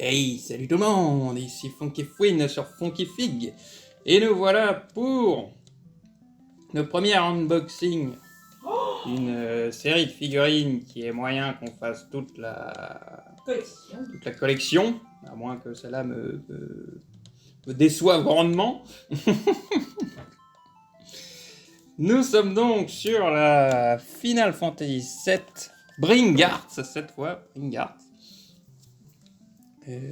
Hey, salut tout le monde, ici Funky Fwin sur Funky Fig. Et nous voilà pour le premier unboxing d'une série de figurines qui est moyen qu'on fasse toute la collection, à moins que celle-là me déçoive grandement. Nous sommes donc sur la Final Fantasy VII Bringart, cette fois, Bringart.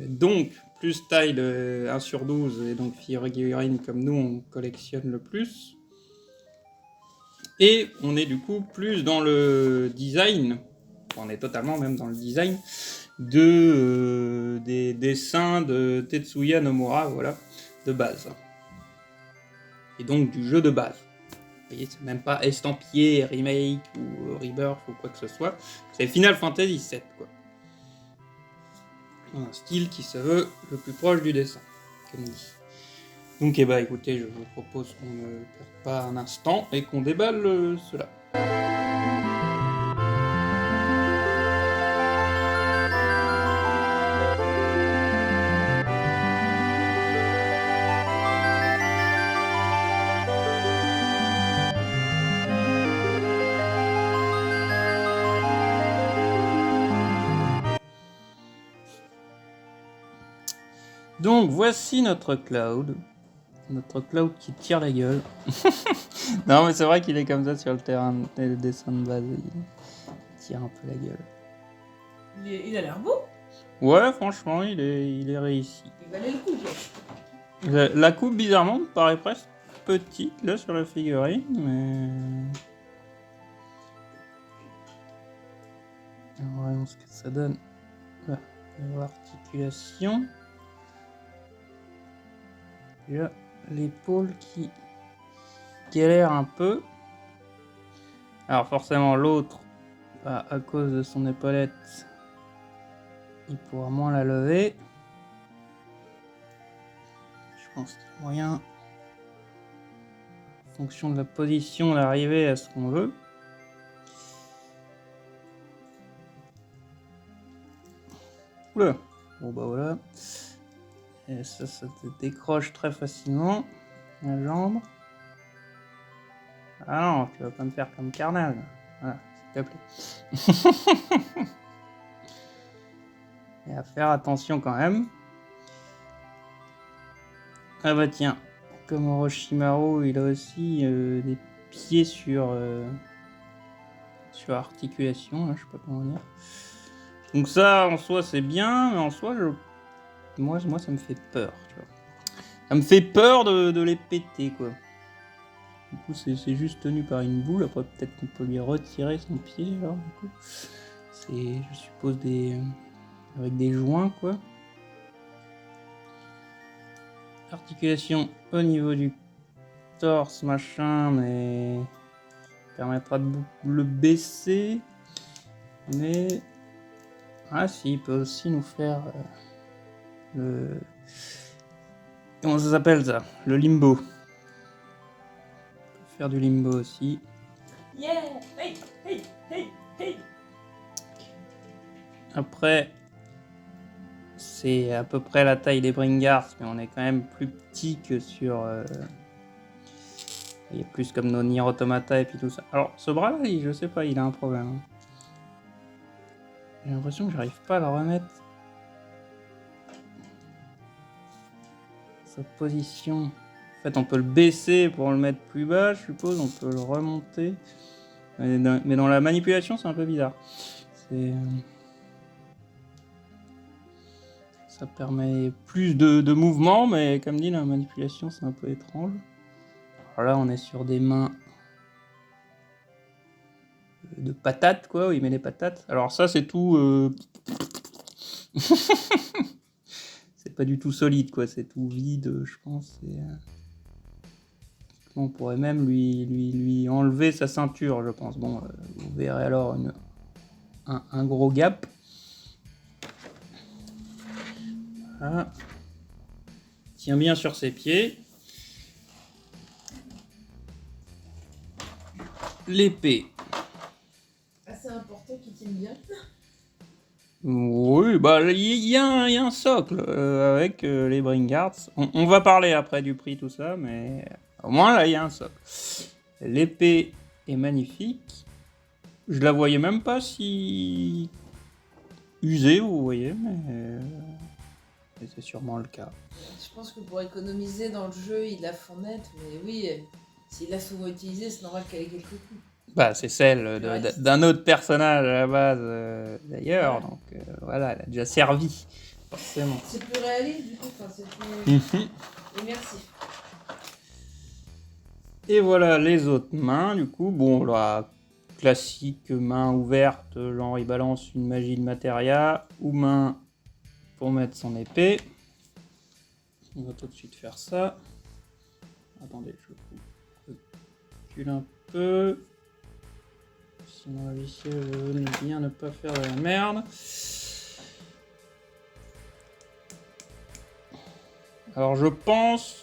Donc, plus taille de 1/12, et donc figurines comme nous on collectionne le plus. Et on est du coup plus dans le design, on est totalement même dans le design des dessins de Tetsuya Nomura, voilà, de base. Et donc du jeu de base. Vous voyez, c'est même pas estampillé, remake ou rebirth ou quoi que ce soit. C'est Final Fantasy VII, quoi. Un style qui se veut le plus proche du dessin, comme dit. Donc écoutez, je vous propose qu'on ne perde pas un instant et qu'on déballe cela. Donc voici notre Cloud qui tire la gueule. Non mais c'est vrai qu'il est comme ça sur le terrain, le dessin de base, il tire un peu la gueule. Il a l'air beau. Ouais, franchement, il est réussi. Il valait le coup, La quoi. la coupe, bizarrement, me paraît presque petite, là, sur la figurine, mais... Alors, voyons ce que ça donne. Là, l'articulation. Là, l'épaule qui galère un peu. Alors, forcément, l'autre, à cause de son épaulette, il pourra moins la lever. Je pense qu'il y a moyen, en fonction de la position, d'arriver à ce qu'on veut. Oula. Bon bah voilà. Et ça se décroche très facilement. La jambe. Ah non, tu vas pas me faire comme Carnal. Voilà, s'il te plaît. Et à faire attention quand même. Ah bah tiens, comme Orochimaru, il a aussi des pieds sur articulation, là, je sais pas comment dire. Donc ça, en soi, c'est bien, mais en soi, moi ça me fait peur, tu vois. Ça me fait peur de les péter, quoi. Du coup, c'est juste tenu par une boule. Après, peut-être qu'on peut lui retirer son pied, alors, du coup. C'est, je suppose, avec des joints, quoi. Articulation au niveau du torse, machin, mais... permettra de le baisser. Mais... ah si, il peut aussi nous faire... le... comment ça s'appelle, ça? Le limbo. Faire du limbo aussi. Yeah! Hey! Hey! Hey! Hey! Après, c'est à peu près la taille des Bringars, mais on est quand même plus petit que sur... il est plus comme nos Nier Automata et puis tout ça. Alors, ce bras-là, je sais pas, il a un problème. J'ai l'impression que j'arrive pas à le remettre. Sa position... en fait, on peut le baisser pour le mettre plus bas, je suppose. On peut le remonter. Mais dans la manipulation, c'est un peu bizarre. Ça permet plus de mouvement, mais comme dit, la manipulation, c'est un peu étrange. Alors là, on est sur des mains de patates, quoi, où il met les patates. Alors ça, c'est tout... c'est pas du tout solide, quoi. C'est tout vide, je pense. On pourrait même lui enlever sa ceinture, je pense. Bon, vous verrez alors un gros gap. Voilà. Tient bien sur ses pieds. L'épée. Assez important qu'il tienne bien. Oui, oui, bah il y a un socle avec les Bringards. On va parler après du prix, tout ça, mais au moins là il y a un socle. L'épée est magnifique. Je la voyais même pas si usée, vous voyez, mais c'est sûrement le cas. Je pense que pour économiser dans le jeu, ils la font nette, mais oui, s'ils la souvent utilisée, c'est normal qu'elle ait quelques coups. Bah, c'est celle d'un autre personnage à la base, d'ailleurs, Ouais. donc voilà, elle a déjà servi, forcément. C'est plus réaliste du coup, enfin, c'est plus immersif. Et voilà les autres mains, du coup, bon, la classique main ouverte, genre il balance une magie de matéria, ou main pour mettre son épée. On va tout de suite faire ça. Attendez, je recule un peu. Sinon la vicieux veut bien ne pas faire de la merde. Alors je pense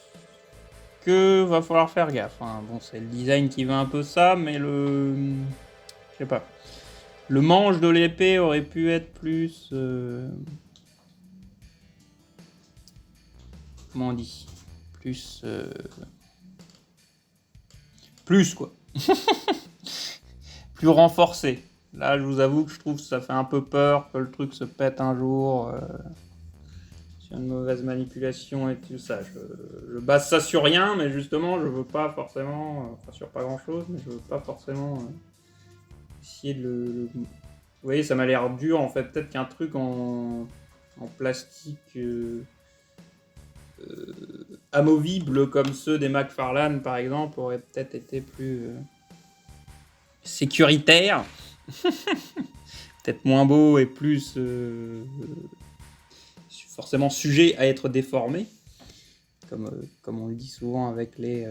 que va falloir faire gaffe. Hein. Bon, c'est le design qui veut un peu ça, mais je sais pas. Le manche de l'épée aurait pu être plus... Comment on dit ? Plus... Plus quoi. Plus renforcé. Là, je vous avoue que je trouve que ça fait un peu peur que le truc se pète un jour. Sur une mauvaise manipulation et tout ça. Je base ça sur rien, mais justement, je veux pas forcément... Enfin, sur pas grand-chose, mais je veux pas forcément essayer de Vous voyez, ça m'a l'air dur, en fait. Peut-être qu'un truc en plastique... amovible comme ceux des McFarlane par exemple aurait peut-être été plus sécuritaire, peut-être moins beau et plus forcément sujet à être déformé, comme on le dit souvent avec les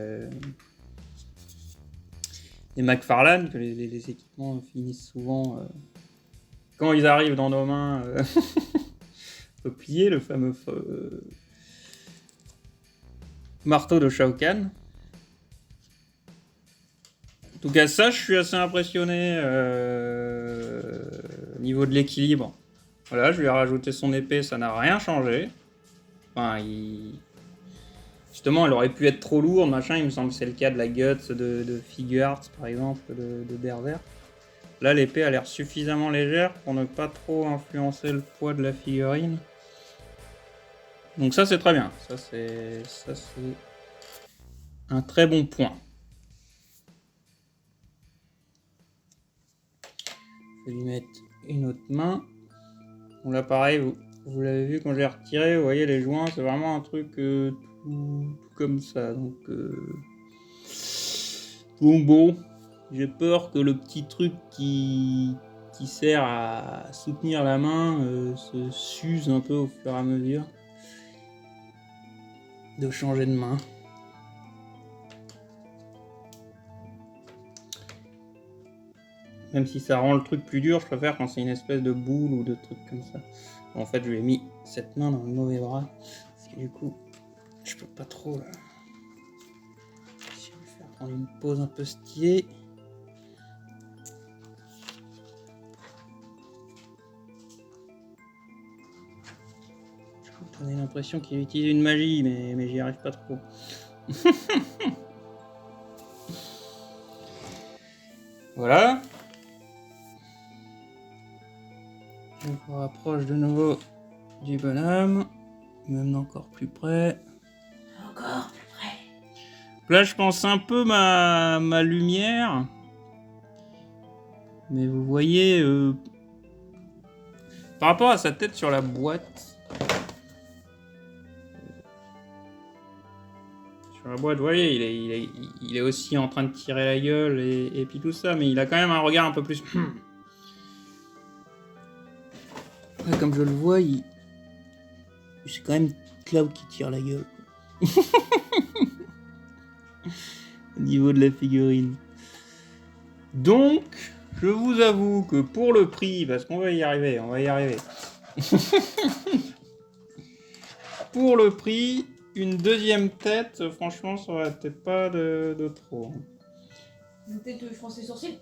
McFarlane, que les équipements finissent souvent quand ils arrivent dans nos mains repliés, le fameux marteau de Shao Kahn. En tout cas, ça, je suis assez impressionné au niveau de l'équilibre. Voilà, je lui ai rajouté son épée, ça n'a rien changé. Enfin, justement, elle aurait pu être trop lourde, machin. Il me semble que c'est le cas de la Guts de Figuarts, par exemple, de Berserk. Là, l'épée a l'air suffisamment légère pour ne pas trop influencer le poids de la figurine. Donc ça c'est très bien, ça c'est un très bon point. Je vais lui mettre une autre main. Bon là pareil, vous l'avez vu quand j'ai retiré, vous voyez les joints, c'est vraiment un truc tout comme ça. Donc bon, j'ai peur que le petit truc qui sert à soutenir la main se s'use un peu au fur et à mesure de changer de main. Même si ça rend le truc plus dur, je préfère quand c'est une espèce de boule ou de truc comme ça. Bon, en fait, je lui ai mis cette main dans le mauvais bras. Parce que du coup, je peux pas trop là. Je vais faire prendre une pause un peu stylée. Je me donner l'impression qu'il utilise une magie, mais j'y arrive pas trop. Voilà. Je me rapproche de nouveau du bonhomme, même encore plus près. Encore plus près. Là, je pense un peu ma lumière. Mais vous voyez, par rapport à sa tête sur la boîte. Sur la boîte, vous voyez, il est aussi en train de tirer la gueule et puis tout ça, mais il a quand même un regard un peu plus... Ouais, comme je le vois, c'est quand même Cloud qui tire la gueule. Au niveau de la figurine. Donc, je vous avoue que pour le prix, parce qu'on va y arriver, pour le prix, une deuxième tête, franchement, ça aurait peut-être pas de trop. Peut-être que je pense les sourcils.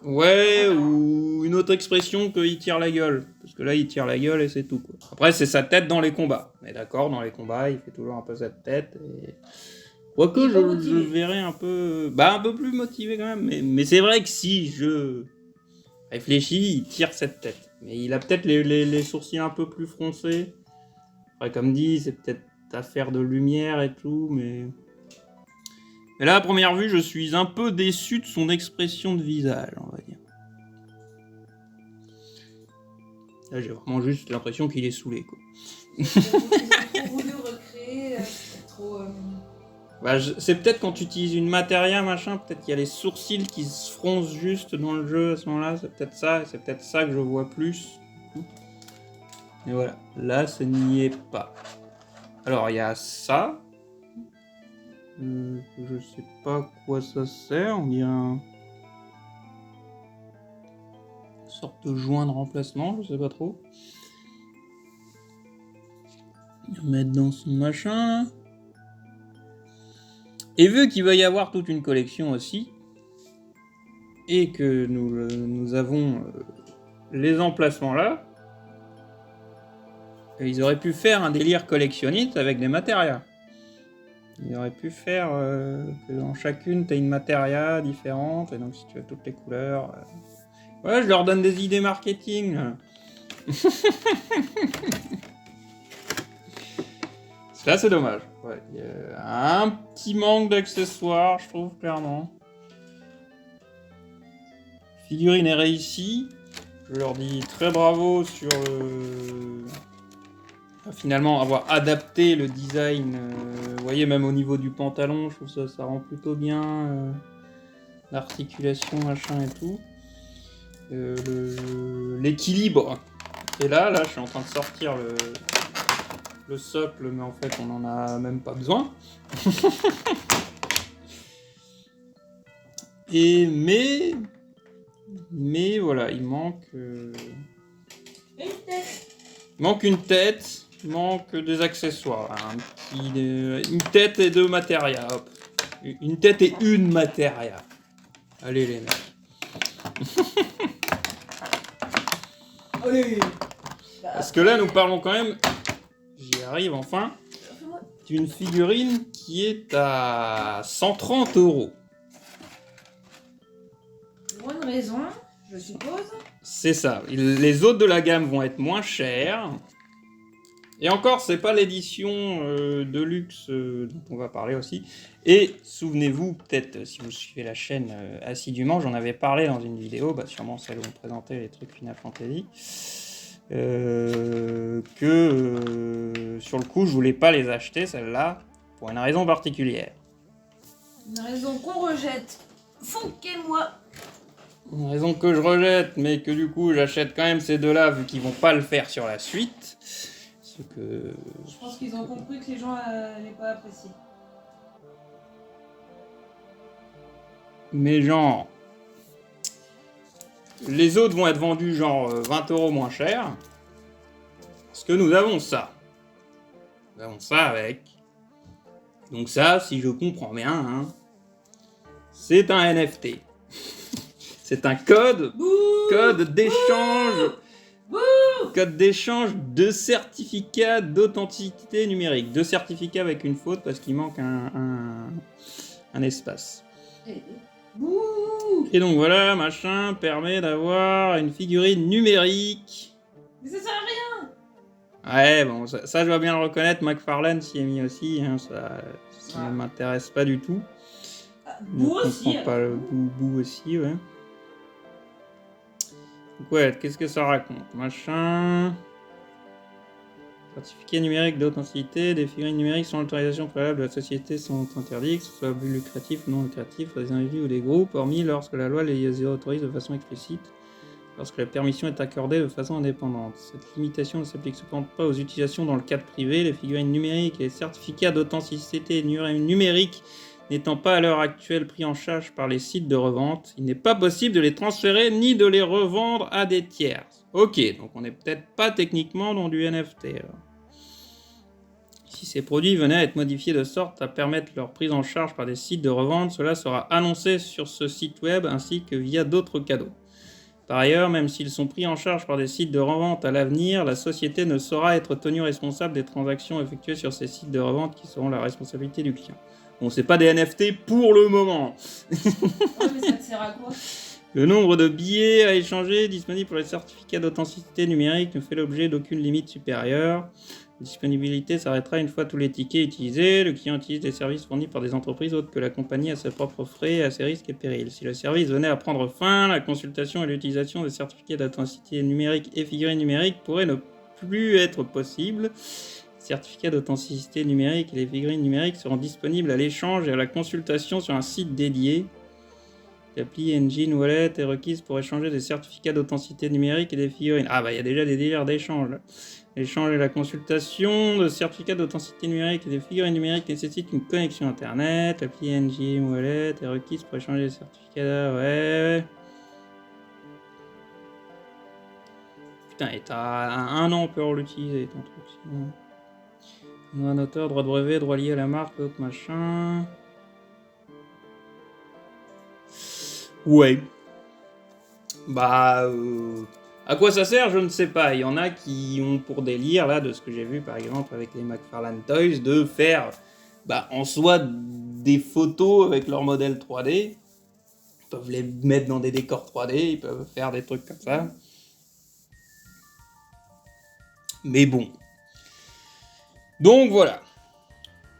Ouais, ou une autre expression qu'il tire la gueule. Parce que là, il tire la gueule et c'est tout, quoi. Après, c'est sa tête dans les combats. Mais d'accord, dans les combats, il fait toujours un peu cette tête. Et... quoique, Il est pas je motivé. verrais un peu... Bah, un peu plus motivé quand même. Mais c'est vrai que si je réfléchis, il tire cette tête. Mais il a peut-être les sourcils un peu plus froncés. Après, comme dit, c'est peut-être affaire de lumière et tout, mais... Mais là, à première vue, je suis un peu déçu de son expression de visage, on va dire. Là, j'ai vraiment juste l'impression qu'il est saoulé, quoi. Ils ont trop voulu recréer. C'est trop. Bah, c'est peut-être quand tu utilises une matéria, machin, peut-être qu'il y a les sourcils qui se froncent juste dans le jeu à ce moment-là, c'est peut-être ça, et c'est peut-être ça que je vois plus. Et voilà, là, ça n'y est pas. Alors, il y a ça. Je sais pas à quoi ça sert, on dirait une sorte de joint de remplacement, je sais pas trop. Mettre dans son machin. Et vu qu'il va y avoir toute une collection aussi, et que nous avons les emplacements là, ils auraient pu faire un délire collectionniste avec des matérias. Ils auraient pu faire que dans chacune t'as une matéria différente, et donc si tu as toutes les couleurs... Ouais, je leur donne des idées marketing. Là, c'est dommage. Ouais, il y a un petit manque d'accessoires, je trouve, clairement. Figurine est réussie. Je leur dis très bravo sur finalement avoir adapté le design. Vous voyez, même au niveau du pantalon, je trouve ça rend plutôt bien. L'articulation, machin et tout. L'équilibre. Et là, je suis en train de sortir le socle, mais en fait, on n'en a même pas besoin. Mais voilà, il manque... Une tête. Il manque une tête, il manque des accessoires. Une tête et deux matéria, hop. Une tête et une matéria. Allez les mecs. Allez. Parce que là, nous parlons quand même, j'y arrive enfin, d'une figurine qui est à 130 €. Pour une raison, je suppose. C'est ça. Les autres de la gamme vont être moins chers. Et encore, c'est pas l'édition de luxe dont on va parler aussi. Et souvenez-vous, peut-être si vous suivez la chaîne assidûment, j'en avais parlé dans une vidéo, sûrement celle où on présentait les trucs Final Fantasy, que sur le coup, je voulais pas les acheter, celles-là, pour une raison particulière. Une raison qu'on rejette. Fonquez-moi. Une raison que je rejette, mais que du coup, j'achète quand même ces deux-là, vu qu'ils vont pas le faire sur la suite. Ce que... Je pense qu'ils ont compris que les gens n'allaient pas apprécier. Mais genre... Les autres vont être vendus genre 20 € moins cher. Parce que nous avons ça. Nous avons ça avec. Donc ça, si je comprends bien, hein, c'est un NFT. C'est un code d'échange. Code d'échange de certificat d'authenticité numérique. De certificat avec une faute parce qu'il manque un espace. Et donc voilà, machin permet d'avoir une figurine numérique. Mais ça sert à rien. Ouais, bon, ça je dois bien le reconnaître, McFarlane s'y est mis aussi, hein, ça ne m'intéresse pas du tout. Bou aussi. Je comprends pas le bout aussi, ouais. Donc ouais, qu'est-ce que ça raconte? Machin... Certificat numérique d'authenticité, des figurines numériques sans autorisation préalable de la société sont interdites, que ce soit à but lucratif ou non lucratif, pour des individus ou des groupes, hormis lorsque la loi les autorise de façon explicite, lorsque la permission est accordée de façon indépendante. Cette limitation ne s'applique cependant pas aux utilisations dans le cadre privé, les figurines numériques et les certificats d'authenticité numérique n'étant pas à l'heure actuelle pris en charge par les sites de revente, il n'est pas possible de les transférer ni de les revendre à des tiers. Ok, donc on n'est peut-être pas techniquement dans du NFT. Alors. Si ces produits venaient à être modifiés de sorte à permettre leur prise en charge par des sites de revente, cela sera annoncé sur ce site web ainsi que via d'autres canaux. Par ailleurs, même s'ils sont pris en charge par des sites de revente à l'avenir, la société ne saura être tenue responsable des transactions effectuées sur ces sites de revente qui seront la responsabilité du client. Bon, c'est pas des NFT pour le moment. Ouais, mais ça te sert à quoi? Le nombre de billets à échanger disponibles pour les certificats d'authenticité numérique ne fait l'objet d'aucune limite supérieure. La disponibilité s'arrêtera une fois tous les tickets utilisés. Le client utilise des services fournis par des entreprises autres que la compagnie à ses propres frais et à ses risques et périls. Si le service venait à prendre fin, la consultation et l'utilisation des certificats d'authenticité numérique et figurines numériques pourraient ne plus être possibles. Les certificats d'authenticité numérique et les figurines numériques seront disponibles à l'échange et à la consultation sur un site dédié. L'appli Engine Wallet est requise pour échanger des certificats d'authenticité numérique et des figurines. Ah bah il y a déjà des délires d'échange là. L'échange et la consultation de certificats d'authenticité numérique et des figurines numériques nécessitent une connexion internet. L'appli Engine Wallet est requise pour échanger des certificats. Ouais. Putain, et t'as un an pour l'utiliser ton truc. Sinon. Un auteur, droit de brevet, droit lié à la marque, autre machin. Ouais. Bah, à quoi ça sert, je ne sais pas. Il y en a qui ont pour délire, là, de ce que j'ai vu par exemple avec les McFarlane Toys, de faire, bah, en soi, des photos avec leur modèle 3D. Ils peuvent les mettre dans des décors 3D, ils peuvent faire des trucs comme ça. Mais bon. Donc voilà.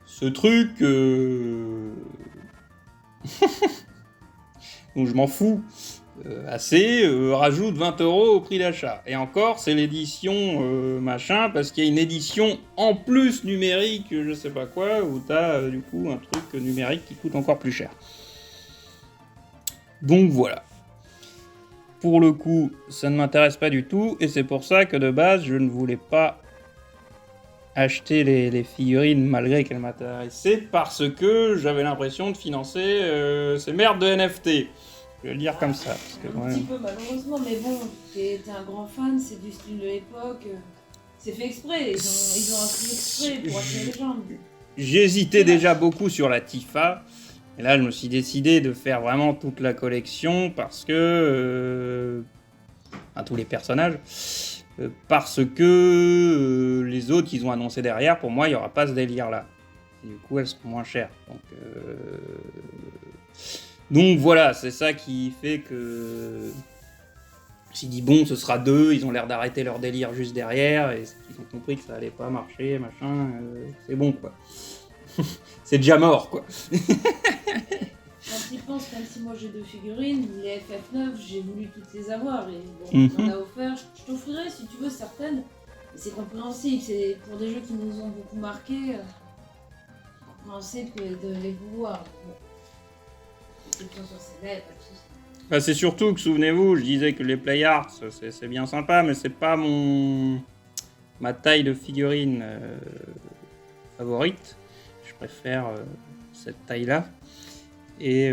Ce truc... donc je m'en fous assez, rajoute 20 € au prix d'achat. Et encore, c'est l'édition machin, parce qu'il y a une édition en plus numérique, je sais pas quoi, où t'as du coup un truc numérique qui coûte encore plus cher. Donc voilà. Pour le coup, ça ne m'intéresse pas du tout, et c'est pour ça que de base, je ne voulais pas acheter les figurines malgré qu'elles m'intéressaient, parce que j'avais l'impression de financer ces merdes de NFT. Je vais le dire comme ça. Parce que, Un petit peu malheureusement, mais bon, t'es un grand fan, c'est du style de l'époque. C'est fait exprès, ils ont écrit exprès pour attirer les gens. J'hésitais déjà beaucoup sur la Tifa. Et là, je me suis décidé de faire vraiment toute la collection parce que... enfin, tous les personnages. Parce que les autres qu'ils ont annoncé derrière, pour moi, il n'y aura pas ce délire-là. Et du coup, elles seront moins chères. Donc voilà, c'est ça qui fait que... J'ai dit bon, ce sera 2, ils ont l'air d'arrêter leur délire juste derrière, et ils ont compris que ça allait pas marcher, machin, c'est bon quoi. C'est déjà mort quoi. Quand tu y penses, même si moi j'ai 2 figurines, les FF9, j'ai voulu toutes les avoir, et bon, on a offert, je t'offrirai si tu veux certaines, mais c'est compréhensible, c'est pour des jeux qui nous ont beaucoup marqué, compréhensible de les vouloir. Bon. Bah, c'est surtout que, souvenez-vous, je disais que les Play Arts, c'est bien sympa, mais c'est pas ma taille de figurine favorite. Je préfère cette taille-là. Et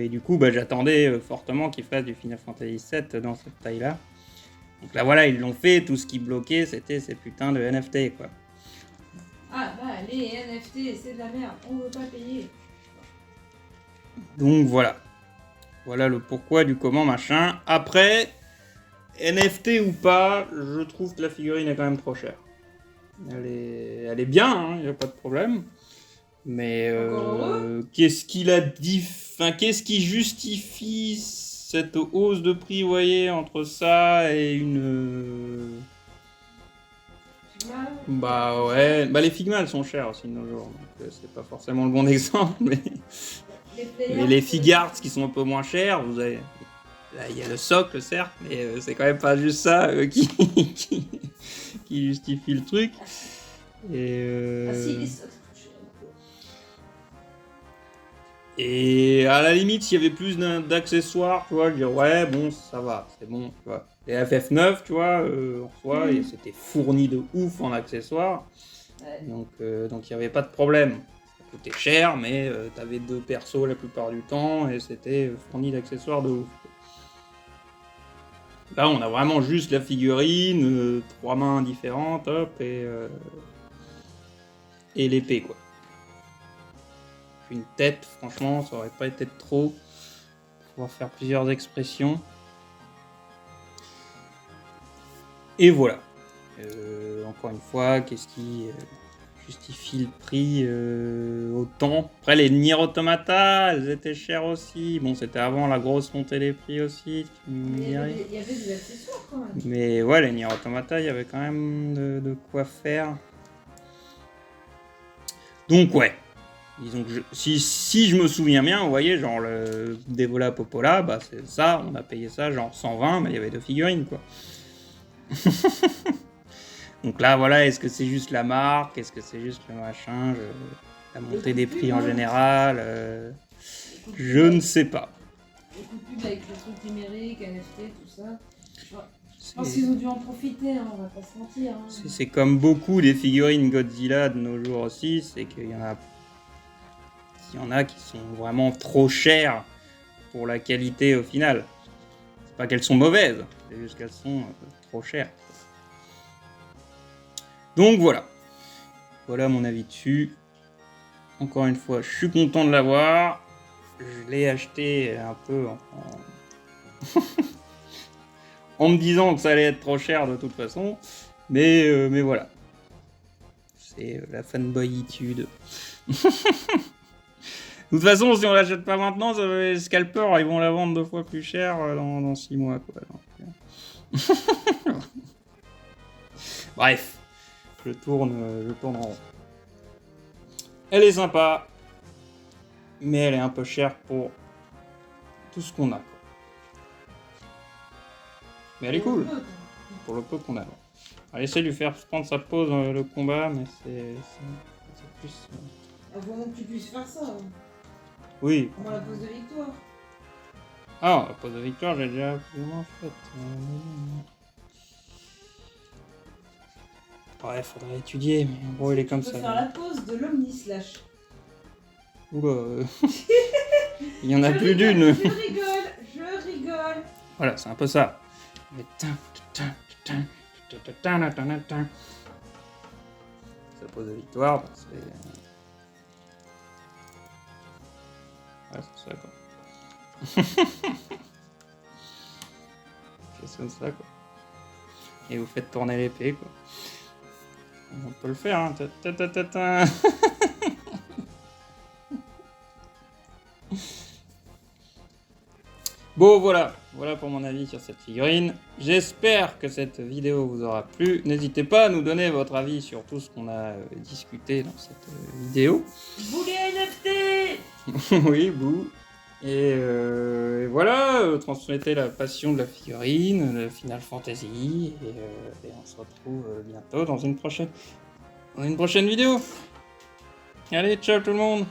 du coup, bah, j'attendais fortement qu'ils fassent du Final Fantasy VII dans cette taille-là. Donc là, voilà, ils l'ont fait. Tout ce qui bloquait, c'était ces putains de NFT, quoi. Ah bah, les NFT, c'est de la merde. On veut pas payer. Donc voilà. Voilà le pourquoi du comment machin. Après, NFT ou pas, je trouve que la figurine est quand même trop chère. Elle est bien, il n'y a pas de problème. Mais qu'est-ce qu'est-ce qui justifie cette hausse de prix, vous voyez, entre ça et une... Bah ouais, bah les Figma elles sont chères aussi de nos jours, donc c'est pas forcément le bon exemple, mais les Figarts qui sont un peu moins chers, vous avez... Là il y a le socle certes, mais c'est quand même pas juste ça qui justifie le truc. Et Ah si, les socles. Et à la limite, s'il y avait plus d'accessoires, tu vois, je dirais ouais, bon, ça va, c'est bon, tu vois. Les FF9, tu vois, en soi, et c'était fourni de ouf en accessoires. Ouais. Donc il n'y avait pas de problème. Ça coûtait cher, mais t'avais 2 persos la plupart du temps, et c'était fourni d'accessoires de ouf. Là, on a vraiment juste la figurine, 3 mains différentes, hop, et et l'épée, quoi. Une tête, franchement, ça aurait pas été de trop. Pouvoir faire plusieurs expressions. Et voilà. Encore une fois, qu'est-ce qui justifie le prix autant? Après, les Nier Automata, elles étaient chères aussi. Bon, c'était avant la grosse montée des prix aussi. Il y avait des accessoires quand même. Mais ouais, les Nier Automata, il y avait quand même de quoi faire. Donc ouais. Disons que si je me souviens bien, vous voyez, genre le Devola Popola, bah c'est ça, on a payé ça genre 120, mais il y avait 2 figurines, quoi. Donc là, voilà, est-ce que c'est juste la marque? Est-ce que c'est juste le machin? La montée des prix en général? Je ne sais pas. Les coups de pub avec les trucs numériques, NFT, tout ça. Je pense qu'ils ont dû en profiter, hein, on va pas se mentir. Hein. C'est comme beaucoup des figurines Godzilla de nos jours aussi, c'est qu'il y en a qui sont vraiment trop chères pour la qualité au final. C'est pas qu'elles sont mauvaises, c'est juste qu'elles sont trop chères. Donc voilà. Voilà mon avis dessus. Encore une fois, je suis content de l'avoir. Je l'ai acheté un peu en me disant que ça allait être trop cher de toute façon. Mais voilà. C'est la fanboyitude. De toute façon, si on l'achète pas maintenant, les scalpers, ils vont la vendre 2 fois plus cher dans 6 mois, quoi. Donc, bref. Je tourne en rond. Elle est sympa, mais elle est un peu chère pour tout ce qu'on a, quoi. Mais elle est cool, pour le peu qu'on a. On va essayer de lui faire prendre sa pause le combat, mais c'est plus... Avant que tu puisses faire ça. Hein. Oui. Avant la pause de victoire. Ah, la pause de victoire, j'ai déjà plus ou moins faite. Ouais, faudrait étudier, mais en gros, il est comme ça. Tu peux faire la pause de l'Omnislash. Oula, il y en a plus d'une. Je rigole. Voilà, c'est un peu ça. Sa pause de victoire, c'est... Ouais, c'est ça, quoi. C'est comme ça, quoi. Et vous faites tourner l'épée, quoi. On peut le faire, hein. Bon, voilà pour mon avis sur cette figurine. J'espère que cette vidéo vous aura plu. N'hésitez pas à nous donner votre avis sur tout ce qu'on a discuté dans cette vidéo. Vous les NFT. Oui, bouh. Et voilà, transmettez la passion de la figurine, de Final Fantasy, et on se retrouve bientôt dans une prochaine vidéo. Allez, ciao tout le monde!